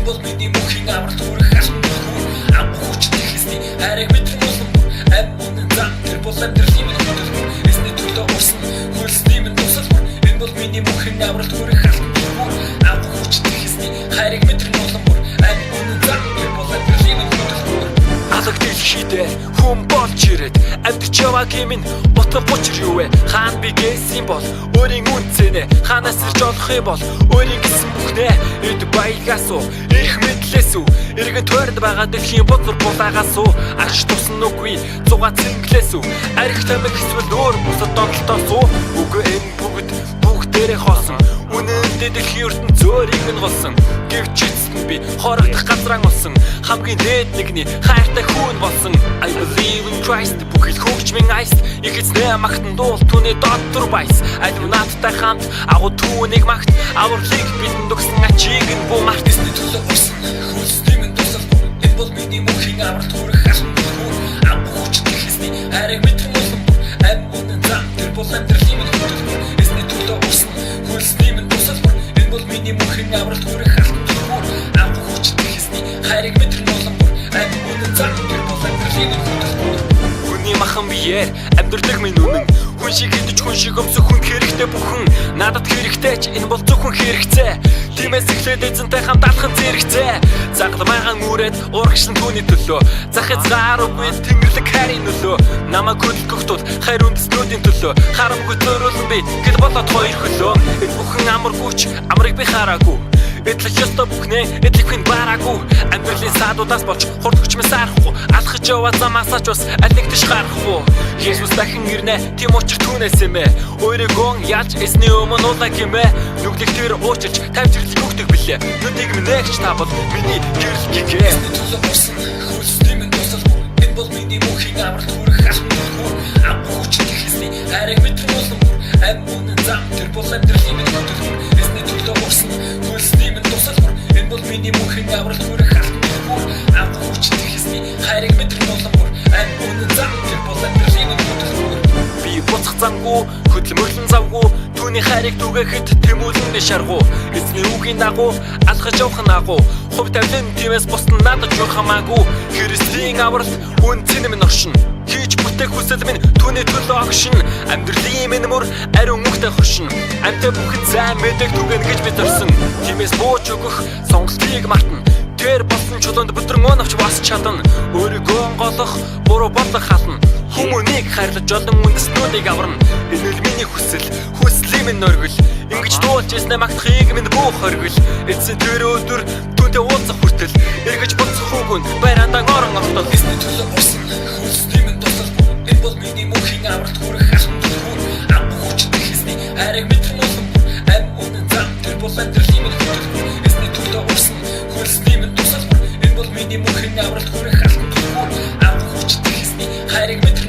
бол миний мөнхийн авралт хүрэх хашин дөрвөр амх хүчтэй хэсний хайрыг мэдрэн улам ам үнэн зам тэр бол амьдралын минь хөдөлгөөр эсний төлөө урсан хөлсний минь тусалбар энэ бол миний мөнхийн авралт хүрэх хашин дөрвөр амх хүчтэй хэсний хайрыг мэдрэн улам ам үнэн зам тэр бол амьдралын минь хөдөлгөөр алаг дэлхийдээ хүн болж ирээд амьдч яваагийн минь утга учир юу вэ хаан би гэсэн бол өөрийн үнцэнэ ханаас ирж олох юм бол өөрийн гэсэн бүхнээ эд баягаас уу их мэдлээс үү эргэн тойронд байгаа дэлхийн бузар булаагаас уу арч тусан нүггүй зугаа цэнгэлээс үү арх тамиг эсвэл өөр бусад донтолтоос уу үгүй энэ бүгдээрээ хоосон үнэндээ дэлхийн ертөнд зөөрийг нь голсон гэвч эцэст би хорогдох газраа болсон хамгийн дээд нэгний хайртай хүн болсон I believe in Christ бүхэл хөгж минь айс их эзнээ магтан дуул түүний дотор байс алив наадтай хамт агуу түүнийг магт авралыг бидэнд өгсөн ачийг нь буу мартсны төлөө урсан хөлсний минь тусалбар энэ бол миний мөнхийн авралт хүрэх хашин дөрвөр амх хүчтэй хэсний хайрыг мэдрэн улам ам үнэн зам тэр бол амьдралын минь хөдөлгөөр эсний төлөө урсан хөлсний минь тусалбар энэ бол миний мөнхийн авралт хүрэх хашин дөрвөр амх хүчтэй хэсний хайрыг мэдрэн улам ам үнэн зам тэр бол амьдралын минь хөдөлгөөр хүний махан биеэр амьдралыг минь үнэн хүн шиг идэж хүн шиг өмсөх хүн хэрэгтэй бүхэн надад хэрэгтэй ч энэ бол зөвхөн хэрэгцээ тиймээс эхлээд эзэнтэй хамт алхах зэрэгцээ загламайхан үрээд урагшлан түүний төлөө зах хязгааргүй тэнгэрлэг хайрын нөлөө намайг хөдөлгөх тул хайр үндэснүүдийн төлөө харамгүй зориулсан би гэл болоод хоёр хөлөө энэ бүхэн амаргүйч амрыг би хараагүй эдлэх ёстой бүхнээ эдлэхин бараагүй амьдралын саадуудаас болж хурдгч мэс арахгүй алхаж яваа замаасаач бас аль нэг тийш гарахгүй Есүс дахин ирнэ тийм учир түүнээс юм ээ өөрийгөө яаж эсний өмнө уулаа гэмээ нүглэх тэр уучирч тавьжирлыг өгдөг билээ нүдийг минэгч та бол миний гэрэл гэгээ эсний төлөө урсан хөлсний минь тусалбар энэ бол миний мөнхийн авралт хүрэх хашин дөрвөр амх хүчтэй хэсний хайрыг мэдрэн улам ам үнэн зам тэр бол амьдралын минь хөдөлгөөр эсний төлөө урсан хөлсний минь тусалбар энэ бол миний мөнхийн авралт хүрэх хашин дөрвөр амх хүчтэй хэсний хайрыг мэдрэн улам ам үнэн зам тэр бол амьдралын минь хөдөлгөөр би буцах замгүй хөдөлмөрлөн завгүй түүний хайрыг түгээхэд тэмүүлэн би шаргуу эзний үгийн дагуу алхаж явах нь агуу хувь тавилан тиймээс бусд нь надад юу хамаагүй Христийн авралт үнцэн минь оршин хийж бүтээх хүсэл минь түүний төлөө огшин амьдралын минь мөр ариун мөхтэй хоршин амтай бүхэн зайн мэдэг түгэн гэж би зорьсон тиймээс бууж өгөх сонголтыг мартна тэр болсон чулуунд бүдрэн он авч бас чадна өөрийгөө голох буруу бодлого хална хүмүүнийг хайрлаж олон үндэснүүдийг аварна энэ л миний хүслийн минь оргил ингэж дуулж яснаа магтахыг минь буух оргил эцсийн тэр өдөр түүнтэй уулзах хүртэл эргэж буцах үгүн байрандаа орон ортол эсний төлөө урсан хөлсний минь тусалбар энэ бол миний мөнхийн авралт хүрэх хашин дөрвөр амх хүчтэй хэсний хайрыг мэдрэн улам ам үнэн зам тэр бол амьдралын минь хөдөлгөөр эсний төлөө урсан хөлсний минь тусалбар энэ бол миний мөнхийн авралт хүрэх хашин дөрвөр амх хүчтэй хэсний хайрыг мэдрэн